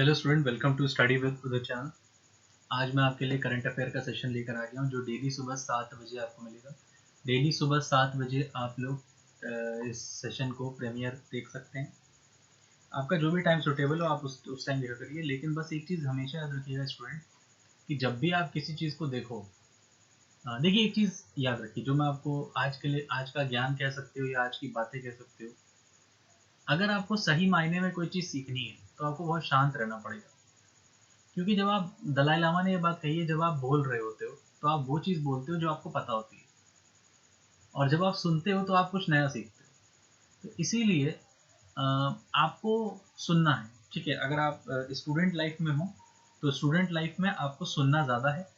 Hello student, welcome to study with the channel. आज मैं आपके लिए करंट अफेयर का सेशन लेकर आ गया हूँ जो डेली सुबह 7 बजे आपको मिलेगा। डेली सुबह 7 बजे आप लोग इस सेशन को प्रीमियर देख सकते हैं। आपका जो भी टाइम सूटेबल हो आप उस टाइम देखा करिए, लेकिन बस एक चीज़ हमेशा याद रखिएगा स्टूडेंट कि जब भी आप किसी चीज़ को देखो, देखिए एक चीज़ याद रखिए जो मैं आपको आज के लिए आज का ज्ञान कह सकते हो या आज की बातें कह सकते हो। अगर आपको सही मायने में कोई चीज़ सीखनी है तो आपको बहुत शांत रहना पड़ेगा, क्योंकि जब आप दलाई लामा ने ये बात कही है, जब आप बोल रहे होते हो तो आप वो चीज़ बोलते हो जो आपको पता होती है, और जब आप सुनते हो तो आप कुछ नया सीखते हो। तो इसीलिए आपको सुनना है। ठीक है, अगर आप स्टूडेंट लाइफ में हो तो स्टूडेंट लाइफ में आपको सुनना ज़्यादा है,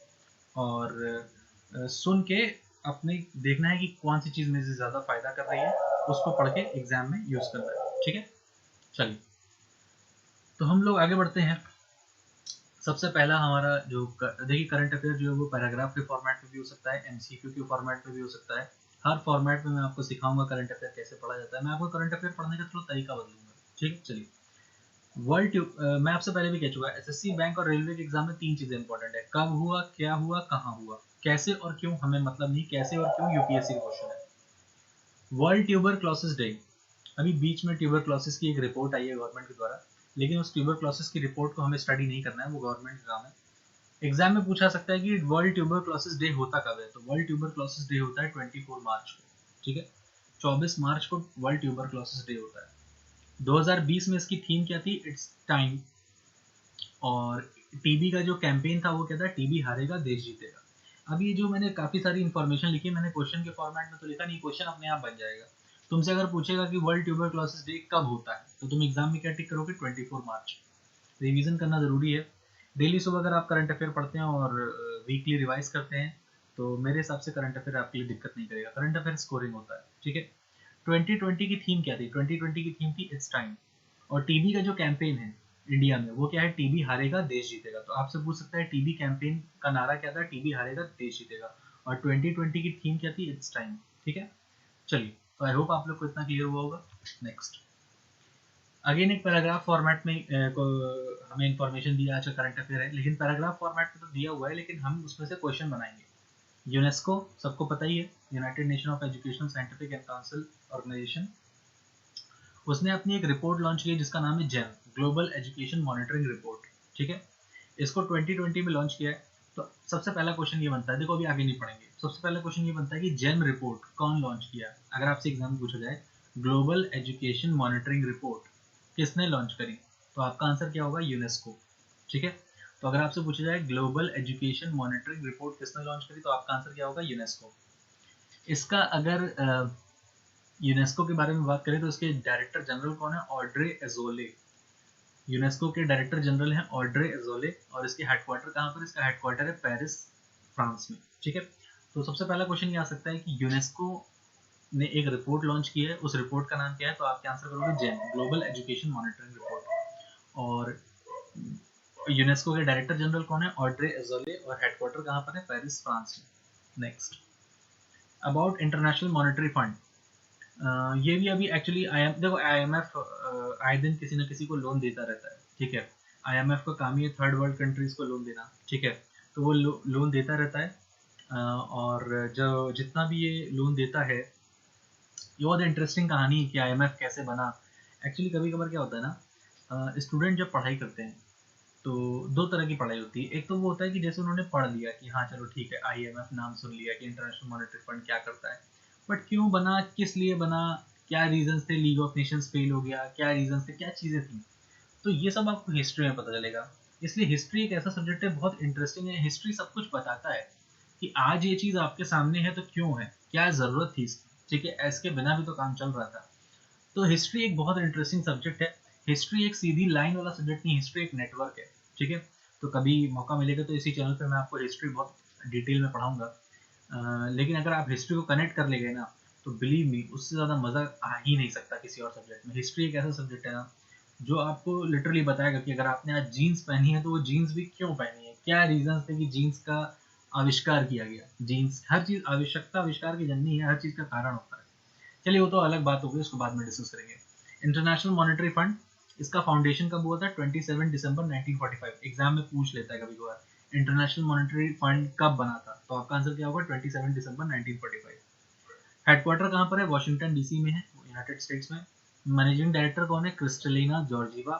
और सुन के अपने देखना है कि कौन सी चीज़ मेरे से ज़्यादा फ़ायदा कर रही है, उसको पढ़ के एग्ज़ाम में यूज़ करना है। ठीक है, चलिए तो हम लोग आगे बढ़ते हैं। सबसे पहला हमारा जो देखिए करंट अफेयर जो है वो पैराग्राफ के फॉर्मेट में भी हो सकता है, एमसीक्यू के फॉर्मेट में भी हो सकता है। हर फॉर्मेट में मैं आपको सिखाऊंगा करंट अफेयर कैसे पढ़ा जाता है। मैं आपको करंट अफेयर पढ़ने का थोड़ा तरीका बदलूंगा। ठीक है, चलिए। मैं आपसे पहले भी कह चुका है, एसएससी, बैंक और रेलवे के एग्जाम में 3 चीजें इंपॉर्टेंट है: कब हुआ, क्या हुआ, कहाँ हुआ। कैसे और क्यों हमें मतलब नहीं, कैसे और क्यों यूपीएससी का क्वेश्चन है। वर्ल्ड ट्यूबरक्लोसिस डे, अभी बीच में ट्यूबरक्लोसिस की एक रिपोर्ट आई है गवर्नमेंट के द्वारा, लेकिन उस ट्यूबरक्लोसिस की रिपोर्ट को हमें स्टडी नहीं करना है, वो गवर्नमेंट एग्जाम है। एग्जाम में पूछा सकता है कि वर्ल्ड ट्यूबरक्लोसिस डे होता कब है, तो वर्ल्ड ट्यूबरक्लोसिस डे होता है 24 मार्च को। ठीक है, 24 मार्च को वर्ल्ड ट्यूबरक्लोसिस डे होता है। 2020 में इसकी थीम क्या थी? It's time. और टीबी का जो कैंपेन था वो क्या था? टीबी हारेगा देश जीतेगा। अब ये जो मैंने काफी सारी इन्फॉर्मेशन लिखी है, मैंने क्वेश्चन के फॉर्मेट में तो लिखा नहीं, क्वेश्चन अपने आप बन जाएगा। तुमसे अगर पूछेगा कि वर्ल्ड ट्यूबरक्लोसिस डे कब होता है, तो तुम एग्जाम में क्या टिक करोगे? 24 मार्च। रिवीजन करना ज़रूरी है। डेली सुबह अगर आप करंट अफेयर पढ़ते हैं और वीकली रिवाइज करते हैं तो मेरे हिसाब से करंट अफेयर आपके लिए दिक्कत नहीं करेगा। करंट अफेयर स्कोरिंग होता है। ठीक है, 2020 की थीम क्या थी? 2020 की थीम थी इट्स टाइम। और टीबी का जो कैंपेन है इंडिया में वो क्या है? टीबी हारेगा देश जीतेगा। तो आपसे पूछ सकता है टीबी कैंपेन का नारा क्या था? टीबी हारेगा देश जीतेगा। और 2020 की थीम क्या थी? It's time. ठीक है, चलिए, तो आई होप आप लोग को इतना क्लियर हुआ होगा। नेक्स्ट, अगेन एक पैराग्राफ फॉर्मेट में को हमें इन्फॉर्मेशन दिया। अच्छा, करंट अफेयर है लेकिन पैराग्राफ फॉर्मेट में तो दिया हुआ है, लेकिन हम उसमें से क्वेश्चन बनाएंगे। यूनेस्को सबको पता ही है, United Nation of Education, scientific and council organisation. उसने अपनी एक रिपोर्ट लॉन्च की जिसका नाम है GEM, global education monitoring report. ठीक है, इसको 2020 में लॉन्च किया है। तो सबसे पहला क्वेश्चन ये बनता है, देखो अभी आगे नहीं पढ़ेंगे, सबसे पहला क्वेश्चन ये बनता है कि जेम रिपोर्ट कौन लॉन्च किया। अगर आपसे एग्जाम में पूछा जाए ग्लोबल एजुकेशन मॉनिटरिंग रिपोर्ट किसने लॉन्च करी, तो आपका आंसर क्या होगा? यूनेस्को। ठीक है, तो अगर आपसे पूछा जाए ग्लोबल एजुकेशन मॉनिटरिंग रिपोर्ट किसने लॉन्च करी, तो आपका आंसर क्या होगा? यूनेस्को। इसका अगर यूनेस्को के बारे में बात करें तो इसके डायरेक्टर जनरल कौन है? Audrey Azoulay. यूनेस्को के डायरेक्टर जनरल हैं ऑड्रे एजोले, और इसके हेडक्वार्टर कहाँ पर? इसका हेडक्वार्टर है पेरिस, फ्रांस में। ठीक है, तो सबसे पहला क्वेश्चन ये आ सकता है कि यूनेस्को ने एक रिपोर्ट लॉन्च की है, उस रिपोर्ट का नाम क्या है? तो आप आंसर करोगे GEM, global education monitoring report. और यूनेस्को के डायरेक्टर जनरल कौन है? ऑड्रे एजोले, और हेडक्वार्टर कहाँ पर है? पेरिस, फ्रांस में। Next, about international monetary fund. ये भी अभी एक्चुअली देखो आईएमएफ आए दिन किसी न किसी को लोन देता रहता है। ठीक है, आईएमएफ का काम ही है थर्ड वर्ल्ड कंट्रीज को लोन देना। ठीक है, तो वो लोन देता रहता है। और जो जितना भी ये लोन देता है, ये बहुत इंटरेस्टिंग कहानी है कि आईएमएफ कैसे बना। एक्चुअली कभी कभार क्या होता है ना, स्टूडेंट जब पढ़ाई करते हैं तो दो तरह की पढ़ाई होती है। एक तो वो होता है कि जैसे उन्होंने पढ़ लिया कि हाँ चलो ठीक है, आईएमएफ नाम सुन लिया कि इंटरनेशनल मॉनेटरी फंड क्या करता है, बट क्यों बना, किस लिए बना, क्या रीजंस थे, लीग ऑफ नेशंस फेल हो गया, क्या रीजंस थे, क्या चीज़ें थी, तो ये सब आपको हिस्ट्री में पता चलेगा। इसलिए हिस्ट्री एक ऐसा सब्जेक्ट है, बहुत इंटरेस्टिंग है। हिस्ट्री सब कुछ बताता है कि आज ये चीज़ आपके सामने है तो क्यों है, क्या ज़रूरत थी इसकी। ठीक है, इसके बिना भी तो काम चल रहा था। तो हिस्ट्री एक बहुत इंटरेस्टिंग सब्जेक्ट है। हिस्ट्री एक सीधी लाइन वाला सब्जेक्ट नहीं, हिस्ट्री एक नेटवर्क है। ठीक है, तो कभी मौका मिलेगा तो इसी चैनल पे मैं आपको हिस्ट्री बहुत डिटेल में पढ़ाऊंगा। लेकिन अगर आप हिस्ट्री को कनेक्ट कर ले गए ना, तो बिलीव मी उससे ज़्यादा मज़ा आ ही नहीं सकता किसी और सब्जेक्ट में। हिस्ट्री एक ऐसा सब्जेक्ट है ना जो आपको लिटरली बताएगा कि अगर आपने आज जीन्स पहनी है तो वो जीन्स भी क्यों पहनी है, क्या रीजन थे कि जीन्स का आविष्कार किया गया। जीन्स, हर चीज़ आवश्यकता आविष्कार की जननी है, हर चीज़ का कारण होता है। चलिए वो तो अलग बात होगी, उसको बाद में डिस्कस करेंगे। इंटरनेशनल मॉनेटरी फंड इसका फाउंडेशन कब हुआ था? 27 दिसंबर 1945। एग्जाम में पूछ लेता है कभी कभार इंटरनेशनल मॉनेटरी फंड कब बना था, तो आपका आंसर क्या होगा? 27 दिसंबर 1945। हेडक्वार्टर कहाँ पर है? वॉशिंगटन डीसी में है, यूनाइटेड स्टेट्स में। मैनेजिंग डायरेक्टर कौन है? Kristalina Georgieva.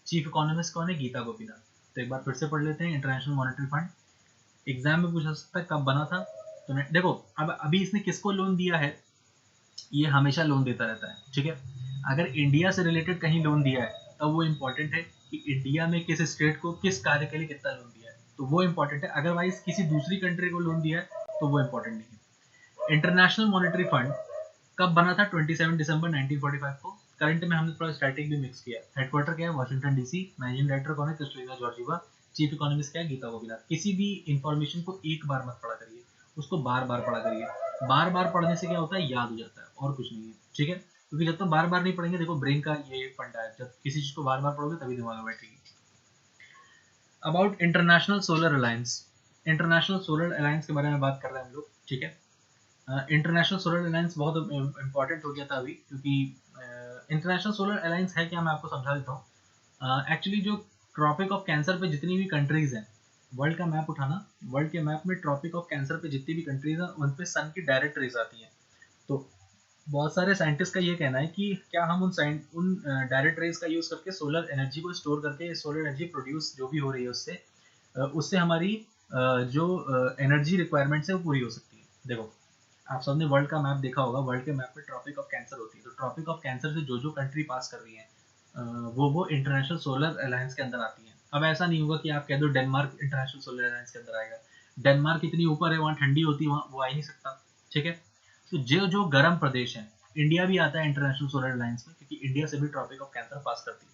चीफ इकोनॉमिस्ट कौन है? गीता गोपीनाथ। तो एक बार फिर से पढ़ लेते हैं। इंटरनेशनल मॉनेटरी फंड एग्जाम में पूछा सकता है कब बना था। तो देखो अब अभी इसने किसको लोन दिया है, ये हमेशा लोन देता रहता है, ठीक है। अगर इंडिया से रिलेटेड कहीं लोन दिया है तब वो इम्पोर्टेंट है कि इंडिया में किस स्टेट को किस कार्य के लिए कितना लोन दिया है, तो वो इम्पोर्टेंट है। अदरवाइज किसी दूसरी कंट्री को लोन दिया है तो वो इम्पोर्टेंट नहीं है। इंटरनेशनल मॉनेटरी फंड कब बना था? 27 दिसंबर 1945 को। करंट में हमने थोड़ा स्टैटिक भी मिक्स किया। हेडक्वार्टर क्या है? Washington DC. मैनेजिंग डायरेक्टर कौन है? Kristalina Georgieva. चीफ इकोनॉमिस्ट क्या है? गीता गोपीनाथ। किसी भी इंफॉर्मेशन को एक बार मत पढ़ा करिए, उसको बार बार पढ़ा करिए। बार बार पढ़ने से क्या होता है? याद हो जाता है, और कुछ नहीं है, ठीक है। क्योंकि जब तक बार बार नहीं पढ़ेंगे, देखो ब्रेन का ये फंडा है, जब किसी चीज को बार बार पढ़ोगे तभी दिमाग में बैठेगी। About international solar alliance. International solar alliance के बारे में बात कर रहे हैं हम लोग, ठीक है। इंटरनेशनल सोलर अलायंस बहुत इंपॉर्टेंट हो गया था अभी, क्योंकि इंटरनेशनल सोलर अलायंस है क्या, मैं आपको समझा देता हूँ। एक्चुअली जो ट्रॉपिक ऑफ कैंसर पे जितनी भी कंट्रीज हैं, वर्ल्ड का मैप उठाना, वर्ल्ड के मैप में ट्रॉपिक ऑफ कैंसर पे जितनी भी कंट्रीज हैं उन पे सन की डायरेक्ट रेज आती हैं। तो बहुत सारे साइंटिस्ट का ये कहना है कि क्या हम उन डायरेक्ट रेज का यूज करके सोलर एनर्जी को स्टोर करके सोलर एनर्जी प्रोड्यूस जो भी हो रही है उससे हमारी जो एनर्जी रिक्वायरमेंट्स है वो पूरी हो सकती है। देखो आप सबने वर्ल्ड का मैप देखा होगा, वर्ल्ड के मैप में ट्रॉपिक ऑफ कैंसर होती है, तो ट्रॉपिक ऑफ कैंसर से जो कंट्री पास कर रही है वो इंटरनेशनल सोलर अलायंस के अंदर आती है। अब ऐसा नहीं होगा कि आप कह दो डेनमार्क इंटरनेशनल सोलर अलायंस के अंदर आएगा। डेनमार्क इतनी ऊपर है, वहाँ ठंडी होती है, वहाँ वो आ ही नहीं सकता, ठीक है। तो जो गर्म प्रदेश है, इंडिया भी आता है इंटरनेशनल सोलर अलायंस में, क्योंकि इंडिया से भी ट्रॉपिक ऑफ कैंसर पास करती है।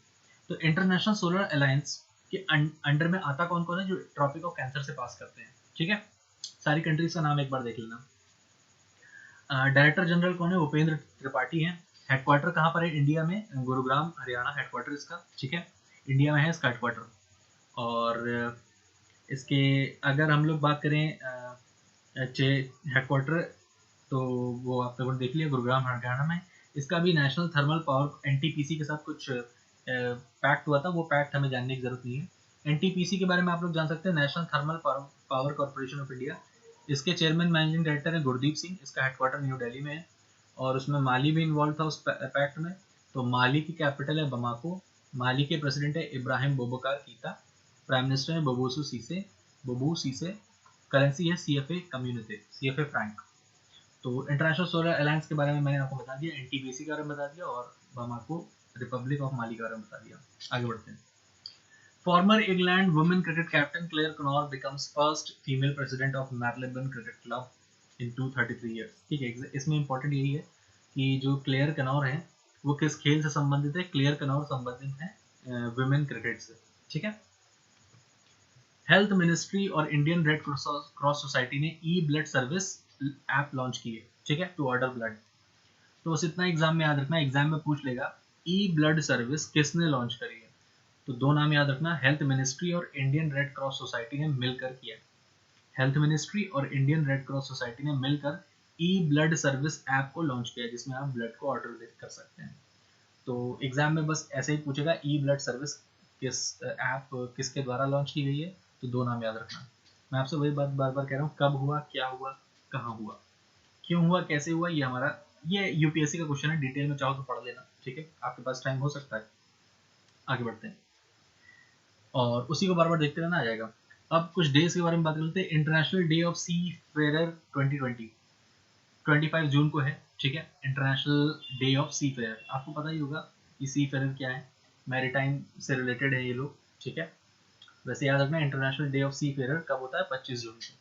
तो इंटरनेशनल सोलर अलायंस के अंडर में आता कौन कौन है जो ट्रॉपिक ऑफ कैंसर से पास करते हैं, ठीक है। सारी कंट्रीज का नाम एक बार देख लेना। डायरेक्टर जनरल कौन है? उपेंद्र त्रिपाठी हैं। हेडक्वार्टर कहाँ पर है? इंडिया में, गुरुग्राम हरियाणा हेडक्वार्टर इसका, ठीक है। इंडिया में है इसका हेडक्वार्टर। और इसके अगर हम लोग बात करें हेडक्वार्टर, तो वो आप लोगों ने देख लिया, गुरुग्राम हरियाणा में। इसका भी नेशनल थर्मल पावर एनटीपीसी के साथ कुछ पैक्ट हुआ था, वो पैक्ट हमें जानने की जरूरत नहीं है। एनटीपीसी के बारे में आप लोग जान सकते हैं, national thermal power corporation of India. इसके चेयरमैन मैनेजिंग डायरेक्टर है गुरदीप सिंह। इसका हेडक्वार्टर न्यू दिल्ली में है, और उसमें माली भी इन्वॉल्व था उस पैक्ट में। तो माली की कैपिटल है बमाको। माली के प्रेसिडेंट है इब्राहिम बोबकार कीता। प्राइम मिनिस्टर है बबू सीसे। करेंसी है सीएफए कम्युनिटी, सीएफए फ्रैंक। तो इंटरनेशनल सोलर अलायंस के बारे में मैंने आपको बता दिया, एनटीपीसी के बारे में बता दिया, और बमाको रिपब्लिक ऑफ माली के बारे में बता दिया। आगे बढ़ते हैं। Former England women cricket captain Clare Connor becomes first female president of Marylebone cricket club in 233 years, ठीक है। इसमें इंपॉर्टेंट यही है कि जो क्लेयर कनॉर है वो किस खेल से संबंधित है? क्लेयर कनॉर संबंधित है वुमेन क्रिकेट से, ठीक है। हेल्थ मिनिस्ट्री और इंडियन रेड क्रॉस सोसाइटी ने ई ब्लड सर्विस ऐप लॉन्च की है, ठीक है, टू ऑर्डर ब्लड। तो बस इतना एग्जाम में याद रखना, एग्जाम में पूछ लेगा ई ब्लड सर्विस किसने लॉन्च करी है। तो दो नाम याद रखना, हेल्थ मिनिस्ट्री और इंडियन रेड क्रॉस सोसाइटी ने मिलकर किया। हेल्थ मिनिस्ट्री और इंडियन रेड क्रॉस सोसाइटी ने मिलकर ई ब्लड सर्विस ऐप को लॉन्च किया, जिसमें आप ब्लड को ऑर्डर कर सकते हैं। तो एग्जाम में बस ऐसे ही पूछेगा ई ब्लड सर्विस किस ऐप किसके द्वारा लॉन्च की गई है, तो दो नाम याद रखना। मैं आपसे वही बात बार बार कह रहा हूँ, कब हुआ, क्या हुआ, कहाँ हुआ, क्यों हुआ, कैसे हुआ, ये यूपीएससी का क्वेश्चन है। डिटेल में चाहो तो पढ़ लेना, ठीक है, आपके पास टाइम हो सकता है। आगे बढ़ते हैं और उसी को बार बार देखते रहना, आ जाएगा। अब कुछ डेज के बारे में बात कर लेते हैं। International day of seafarer 2020 25 जून को है, ठीक है। International day of seafarer, आपको पता ही होगा कि सी फेयर क्या है, मैरीटाइम से रिलेटेड है ये लोग, ठीक है। वैसे याद रखना, international day of seafarer कब होता है? 25 जून को।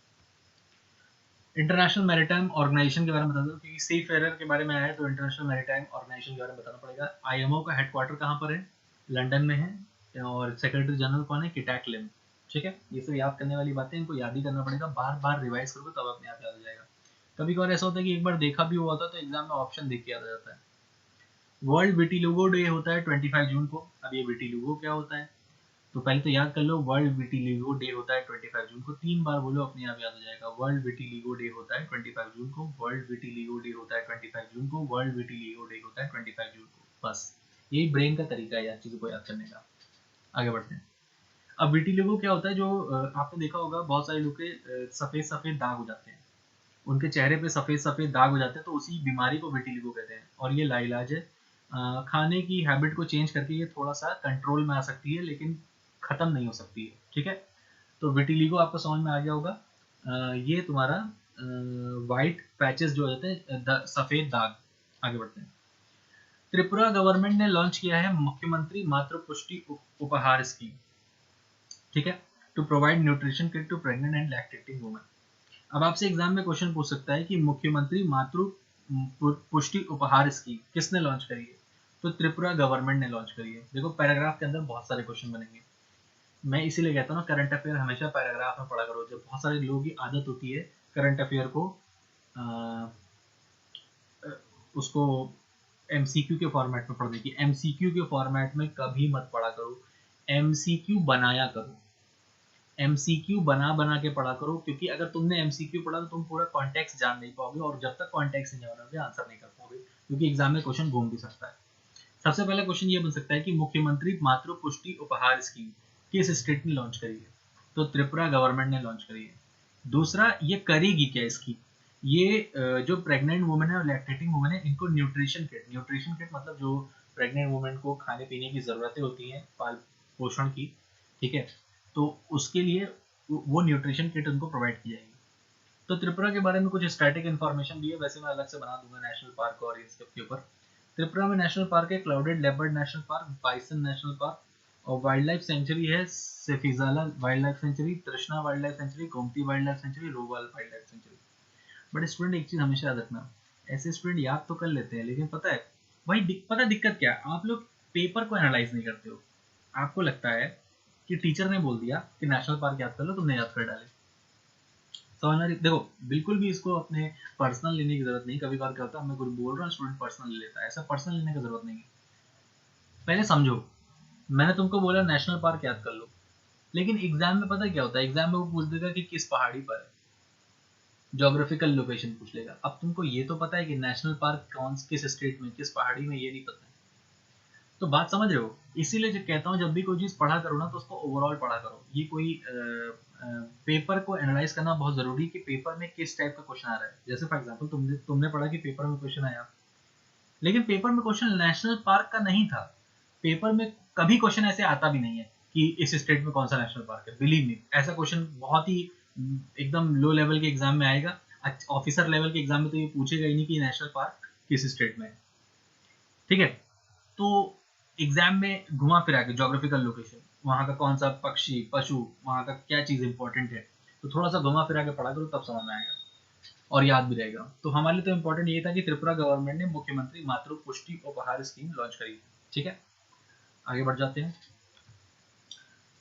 इंटरनेशनल मैरीटाइम ऑर्गेनाइजेशन के बारे में बता दो, क्योंकि सी फेयर के बारे में आया है तो इंटरनेशनल मैरीटाइम ऑर्गेनाइजेशन के बारे में बताना पड़ेगा। आईएमओ का हेडक्वार्टर कहाँ पर है? लंदन में है, और सेक्रेटरी जनरल कौन है? किटैक लिम, ठीक है। ये सब याद करने वाली बातें, इनको याद ही करना पड़ेगा, बार बार रिवाइज करोगे तब अपने आप याद हो जाएगा। कभी कभार ऐसा होता है कि एक बार देखा भी हुआ होता है तो एग्जाम में ऑप्शन देख के याद आ जाता है। वर्ल्ड विटिलिगो डे होता है 25 जून को। अब ये विटिलिगो क्या होता है, तो पहले तो याद कर लो, वर्ल्ड विटिलिगो डे होता है 25 जून को। 3 बार बोलो, अपने आप याद हो जाएगा। वर्ल्ड विटिलिगो डे होता है 25 जून को, वर्ल्ड विटिलिगो डे होता है 25 जून को, वर्ल्ड विटिलिगो डे होता है 25 जून को, बस यही ब्रेन का तरीका है यार चीज़ों को याद करने का। आगे बढ़ते हैं। अब विटिलिगो क्या होता है, जो आपने देखा होगा बहुत सारे लोग के सफ़ेद सफ़ेद दाग हो जाते हैं, उनके चेहरे पे सफ़ेद सफ़ेद दाग हो जाते हैं, तो उसी बीमारी को विटिलिगो कहते हैं और ये लाइलाज है। खाने की हैबिट को चेंज करके ये थोड़ा सा कंट्रोल में आ सकती है, लेकिन ख़त्म नहीं हो सकती है। ठीक है, तो विटिलिगो आपको समझ में आ गया होगा। ये तुम्हारा वाइट पैचेस जो होते हैं, सफ़ेद दाग। आगे बढ़ते हैं। त्रिपुरा गवर्नमेंट ने लॉन्च किया है मुख्यमंत्री मातृ पुष्टि उपहार स्कीम। ठीक है, to provide nutrition kit to pregnant and lactating women. अब आपसे एग्जाम में क्वेश्चन पूछ सकता है कि मुख्यमंत्री मातृ पुष्टि उपहार स्कीम किसने लॉन्च करी है, तो त्रिपुरा गवर्नमेंट ने लॉन्च करी है। देखो पैराग्राफ के अंदर बहुत सारे क्वेश्चन बनेंगे, मैं इसीलिए कहता हूँ ना करंट अफेयर हमेशा पैराग्राफ में पढ़ा करो। जब बहुत सारे लोगों की आदत होती है करंट अफेयर को उसको एमसीक्यू के फॉर्मेट में पढ़ने की, एमसीक्यू के फॉर्मेट में कभी मत पढ़ा करो, एमसीक्यू बनाया करो, एमसीक्यू बना बना के पढ़ा करो, क्योंकि अगर तुमने एमसीक्यू पढ़ा तो तुम पूरा कॉन्टेक्स्ट जान नहीं पाओगे, और जब तक कॉन्टेक्स्ट नहीं जानोगे आंसर नहीं कर पाओगे, क्योंकि एग्जाम में क्वेश्चन घूम भी सकता है। सबसे पहला क्वेश्चन ये बन सकता है कि मुख्यमंत्री मातृ पुष्टि उपहार स्कीम किस स्टेट ने लॉन्च करी है, तो त्रिपुरा गवर्नमेंट ने लॉन्च करी है। दूसरा, ये करेगी क्या स्कीम, ये जो प्रेग्नेंट वुमेन है और लैक्टेटिंग वुमेन है इनको न्यूट्रिशन किट, न्यूट्रिशन किट मतलब जो प्रेग्नेंट वुमेन को खाने पीने की ज़रूरतें होती हैं पाल पोषण की, ठीक है, तो उसके लिए वो न्यूट्रिशन किट उनको प्रोवाइड की जाएगी। तो त्रिपुरा के बारे में कुछ स्टैटिक इन्फॉर्मेशन भी है, वैसे मैं अलग से बना दूंगा नेशनल पार्क और इन सब के ऊपर। त्रिपुरा में नेशनल पार्क है clouded leopard national park, bison national park, और वाइल्ड लाइफ सेंचुरी है Sepahijala wildlife sanctuary, Trishna wildlife sanctuary, Gomati wildlife sanctuary, Rowa wildlife sanctuary. But student एक चीज हमेशा याद रखना, ऐसे स्टूडेंट याद तो कर लेते हैं, लेकिन पता है पता दिक्कत क्या है, आप लोग पेपर को एनालाइज नहीं करते हो। आपको लगता है कि टीचर ने बोल दिया कि नेशनल पार्क याद कर लो, तुमने याद कर डाले। समझ रही, देखो बिल्कुल भी इसको अपने पर्सनल लेने की जरूरत नहीं। कभी कभार क्या होता है, मैं कुछ बोल रहा हूँ स्टूडेंट पर्सनल ले लेता है, ऐसा पर्सनल लेने की जरूरत नहीं है। पहले समझो, मैंने तुमको बोला नेशनल पार्क याद कर लो, लेकिन एग्जाम में पता क्या होता है, एग्जाम में वो पूछ देगा कि किस पहाड़ी पर है, ज्योग्राफिकल लोकेशन पूछ लेगा। अब तुमको ये तो पता है कि नेशनल पार्क कौन किस स्टेट में किस पहाड़ी में, ये नहीं पता है। तो बात समझ रहे हो, इसीलिए जो कहता हूँ जब भी कोई चीज पढ़ा करो ना तो उसको ओवरऑल पढ़ा करो। ये कोई पेपर को एनालाइज करना बहुत जरूरी है कि पेपर में किस टाइप का क्वेश्चन आ रहा है। जैसे फॉर एग्जांपल तुमने पढ़ा कि पेपर में क्वेश्चन आया, लेकिन पेपर में क्वेश्चन नेशनल पार्क का नहीं था। पेपर में कभी क्वेश्चन ऐसे आता भी नहीं है कि इस स्टेट में कौन सा नेशनल पार्क है, बिलीव मी। ऐसा क्वेश्चन बहुत ही एकदम लो लेवल के एग्जाम में आएगा, ऑफिसर लेवल के एग्जाम में तो ये पूछेगा ही नहीं कि नेशनल पार्क किस स्टेट में है। ठीक है, तो एग्जाम में घुमा फिरा के ज्योग्राफिकल लोकेशन, वहां का कौन सा पक्षी पशु, वहां का क्या चीज इंपॉर्टेंट है, तो थोड़ा सा घुमा फिरा के पढ़ा करो, तब समझ में आएगा और याद भी रहेगा। तो हमारे लिए तो इम्पोर्टेंट ये था कि त्रिपुरा गवर्नमेंट ने मुख्यमंत्री मातृ पुष्टि उपहार स्कीम लॉन्च करी। ठीक है, आगे बढ़ जाते हैं।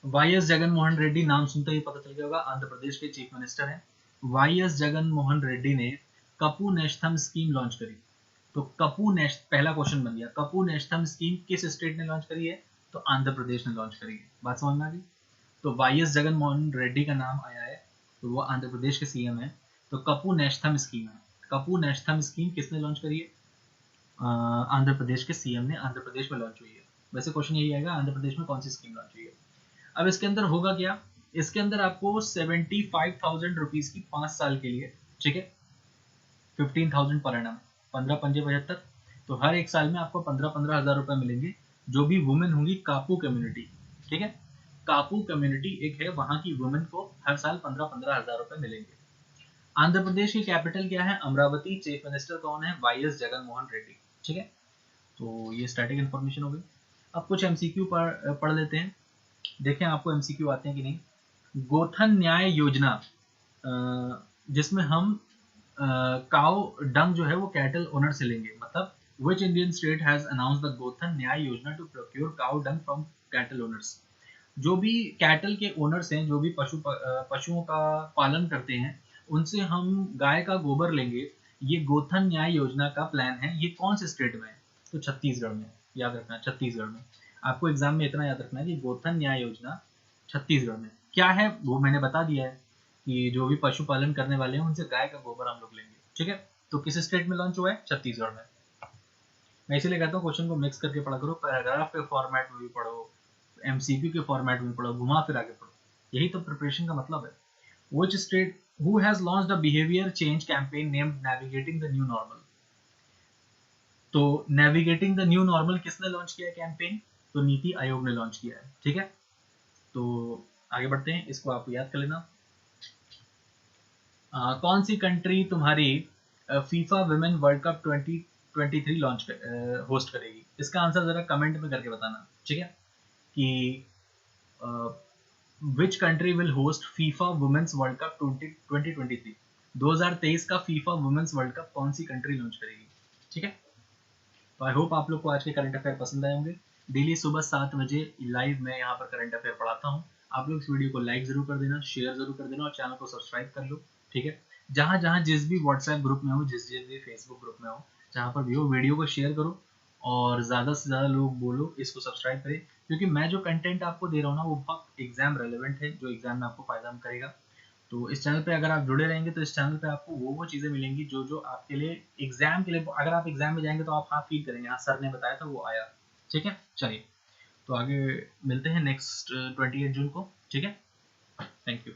वाई एस जगन मोहन रेड्डी, नाम सुनते ही पता चल गया होगा, आंध्र प्रदेश के चीफ मिनिस्टर हैं। वाई एस जगन मोहन रेड्डी ने कपू नेशनम स्कीम लॉन्च करी। तो पहला क्वेश्चन बन गया, कपू नेशनम स्कीम किस स्टेट ने लॉन्च करी है, तो आंध्र प्रदेश ने लॉन्च करी है। बात समझ में आ गई। तो वाई एस जगन मोहन रेड्डी का नाम आया है, तो वो आंध्र प्रदेश के सीएम है। तो कपू नेशनम स्कीम है, कपू नेशनम स्कीम किसने लॉन्च करी है, आंध्र प्रदेश के सीएम ने, आंध्र प्रदेश में लॉन्च हुई है। वैसे क्वेश्चन यही आएगा, आंध्र प्रदेश में कौन सी स्कीम लॉन्च हुई है। अब इसके अंदर होगा क्या, इसके अंदर आपको 75,000 रुपीज की 5 साल के लिए, ठीक है, 15,000 पर एनम, 15 पंजे 75, तो हर एक साल में आपको 15-15 हजार रुपए मिलेंगे। जो भी वुमेन होंगी कापू कम्युनिटी, ठीक है, कापू कम्युनिटी एक है, वहां की वुमेन को हर साल 15-15 हजार रुपए मिलेंगे। आंध्र प्रदेश की कैपिटल क्या है, अमरावती। चीफ मिनिस्टर कौन है, वाई एस जगन मोहन रेड्डी। ठीक है, तो ये स्टैटिक इन्फॉर्मेशन हो गई। अब कुछ एमसीक्यू पढ़ लेते हैं, देखें आपको एमसीक्यू आते हैं कि नहीं। गोथन न्याय योजना, जिसमें हम काउ डंग जो है वो कैटल ओनर से लेंगे, मतलब which Indian state has announced the गोथन न्याय योजना to procure cow dung from cattle owners। जो भी कैटल के ओनर्स हैं, जो भी पशुओं का पालन करते हैं, उनसे हम गाय का गोबर लेंगे। ये गोथन न्याय योजना का प्लान है, ये कौन से स्टेट में है, तो छत्तीसगढ़ में। याद रखना छत्तीसगढ़ में, आपको एग्जाम में इतना याद रखना है कि गोथन न्याय योजना छत्तीसगढ़ में क्या है, वो मैंने बता दिया है कि जो भी पशुपालन करने वाले हैं उनसे गाय का गोबर हम लोग लेंगे। ठीक है, तो किस स्टेट में लॉन्च हुआ है, छत्तीसगढ़ में। मैं इसीलिए कहता हूँ क्वेश्चन को मिक्स करके पढ़ा करो, पैराग्राफ के फॉर्मेट में भी पढ़ो, एमसीक्यू के फॉर्मेट में पढ़ो, घुमा फिरा के पढ़ो, यही तो प्रिपरेशन का मतलब है। Which state who has launched a behavior change campaign named Navigating the New Normal? तो Navigating the New Normal किसने लॉन्च किया कैंपेन? तो नीति आयोग ने लॉन्च किया है, ठीक है। तो आगे बढ़ते हैं, इसको आप याद कर लेना। कौन सी कंट्री तुम्हारी FIFA women world cup 2023 launch host करेगी? इसका आंसर जरा कमेंट में करके बताना, ठीक है, कि which country will host FIFA women's world cup 2023? 2023 का फीफा वुमेन्स वर्ल्ड कप कौन सी कंट्री लॉन्च करेगी, ठीक है। तो आई होप आप लोग को आज के करंट अफेयर पसंद आए होंगे। डेली सुबह 7 बजे लाइव मैं यहाँ पर करंट अफेयर पढ़ाता हूँ। आप लोग इस वीडियो को लाइक जरूर कर देना, शेयर जरूर कर देना और चैनल को सब्सक्राइब कर लो, ठीक है। जहाँ जहाँ जिस भी व्हाट्सएप ग्रुप में हो, जिस भी फेसबुक ग्रुप में हो, जहाँ पर भी हो, वीडियो को शेयर करो और ज़्यादा से ज़्यादा लोग बोलो इसको सब्सक्राइब करें, क्योंकि मैं जो कंटेंट आपको दे रहा हूँ ना वो बहुत एग्जाम रेलेवेंट है, जो एग्जाम में आपको फायदा करेगा। तो इस चैनल पे अगर आप जुड़े रहेंगे तो इस चैनल पे आपको वो चीज़ें मिलेंगी जो जो आपके लिए एग्जाम के लिए, अगर आप एग्जाम में जाएंगे तो आप हाँ फील करेंगे, हाँ सर ने बताया था वो आया, ठीक है। चलिए, तो आगे मिलते हैं नेक्स्ट 28 जून को, ठीक है। Thank you.